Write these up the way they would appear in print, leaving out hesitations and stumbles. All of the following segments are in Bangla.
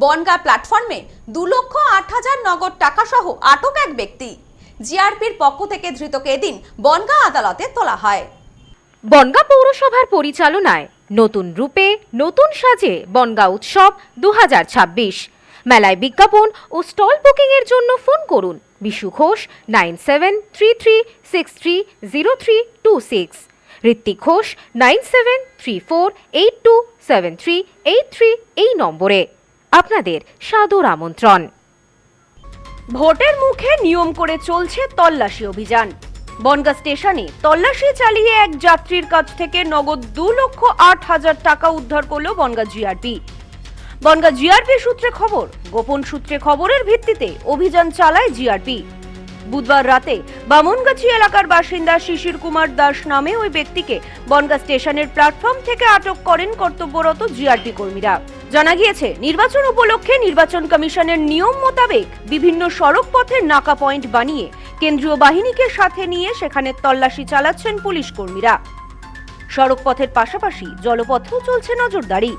বনগা প্ল্যাটফর্মে 2,08,000 নগদ টাকা সহ আটক এক ব্যক্তি। জিআরপির পক্ষ থেকে ধৃতকে এদিন বনগা আদালতে তোলা হয়। বনগা পৌরসভার পরিচালনায় নতুন রূপে নতুন সাজে বনগা উৎসব 2026। মেলায় বিজ্ঞাপন ও স্টল বুকিং এর জন্য ফোন করুন বিশু ঘোষ 9733630326, ঋত্বিক ঘোষ 9734827383 এই নম্বরে। আপনাদের সাদর আমন্ত্রণ। ভোটের মুখে নিয়ম করে চলছে তল্লাশি অভিযান। বনগা স্টেশনে তল্লাশি চালিয়ে এক যাত্রীর কাছ থেকে নগদ 2,08,000 টাকা উদ্ধার করলো বনগা জিআরপি। বনগা জিআরপি সূত্রে খবর, গোপন সূত্রে খবরের ভিত্তিতে অভিযান চালায় জিআরপি। বুধবার রাতে বামনগাছি এলাকার বাসিন্দা শিশির কুমার দাস নামে ওই ব্যক্তিকে বনগা স্টেশনের প্ল্যাটফর্ম থেকে আটক করেন কর্তব্যরত জিআরপি কর্মীরা। জানা গিয়েছে, নির্বাচন উপলক্ষে নির্বাচন কমিশনের নিয়ম মোতাবেক বিভিন্ন সড়ক পথের নাকা পয়েন্ট বানিয়ে কেন্দ্রীয় বাহিনীকে সাথে নিয়ে সেখানে তল্লাশি চালাচ্ছেন পুলিশ কর্মীরা। সড়ক পথের পাশাপাশি জলপথেও চলছে নজরদারি।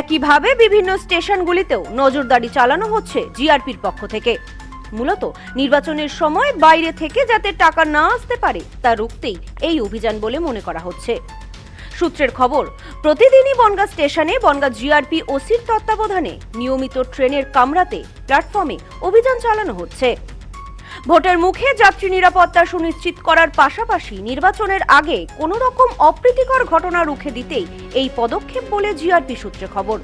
একইভাবে বিভিন্ন স্টেশনগুলিতেও নজরদারি চালানো হচ্ছে জিআরপির পক্ষ থেকে। মূলত নির্বাচনের সময় বাইরে থেকে যাতে টাকা না আসতে পারে তা রুখতেই এই অভিযান বলে মনে করা হচ্ছে। সূত্রের খবর, প্রতিদিনই বনগা স্টেশনে বনগা জিআরপি ওসির তত্ত্বাবধানে নিয়মিত ট্রেনের কামরাতে প্ল্যাটফর্মে অভিযান চালানো হচ্ছে। ভোটের মুখে যাত্রী নিরাপত্তা সুনিশ্চিত করার পাশাপাশি নির্বাচনের আগে কোনো রকম অপ্রীতিকর ঘটনা রুখে দিতেই এই পদক্ষেপ বলে জিআরপি সূত্রে খবর।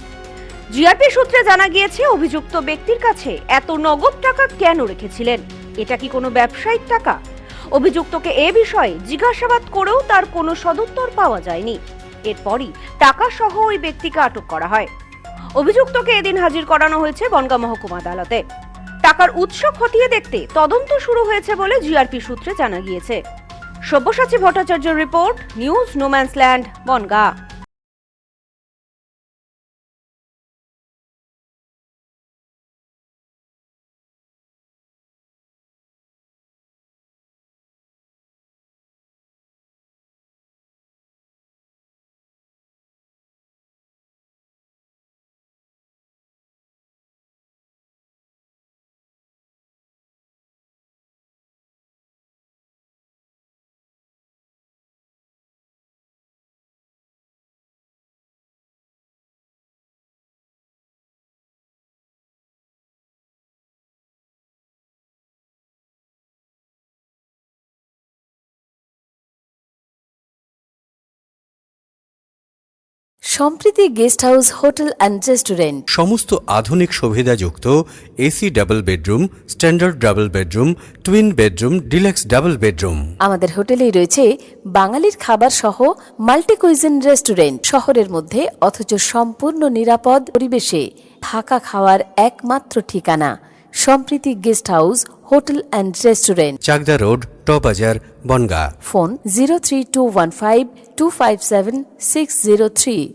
জিআরপি সূত্রে জানা গিয়েছে, অভিযুক্ত ব্যক্তির কাছে এত নগদ টাকা কেন রেখেছিলেন? এটা কি কোনো ব্যবসায়িক টাকা? অভিযুক্তকে এ বিষয়ে জিজ্ঞাসাবাদ করেও তার কোনো সদুত্তর পাওয়া যায়নি। এরপরই টাকা সহ ওই ব্যক্তিকে আটক করা হয়। অভিযুক্তকে এদিন হাজির করানো হয়েছে বনগা মহকুমা আদালতে। টাকার উৎস খতিয়ে দেখতে তদন্ত শুরু হয়েছে বলে জিআরপি সূত্রে জানা গিয়েছে। সব্যসাচী ভট্টাচার্যের report, news no man's land, Bongaon. Sampriti guest house hotel and restaurant, সমস্ত আধুনিক সুবিধাযুক্ত AC double bedroom, standard double bedroom, twin bedroom, deluxe double bedroom. আমাদের হোটেলেই রয়েছে বাঙালির খাবার সহ মাল্টি কুইজিন রেস্টুরেন্ট। শহরের মধ্যে অথচ সম্পূর্ণ নিরাপদ পরিবেশে থাকা খাওয়ার একমাত্র ঠিকানা Sampriti guest house hotel and restaurant, Chakdah road, টবাজার, বনগা। ফোন 03215257603।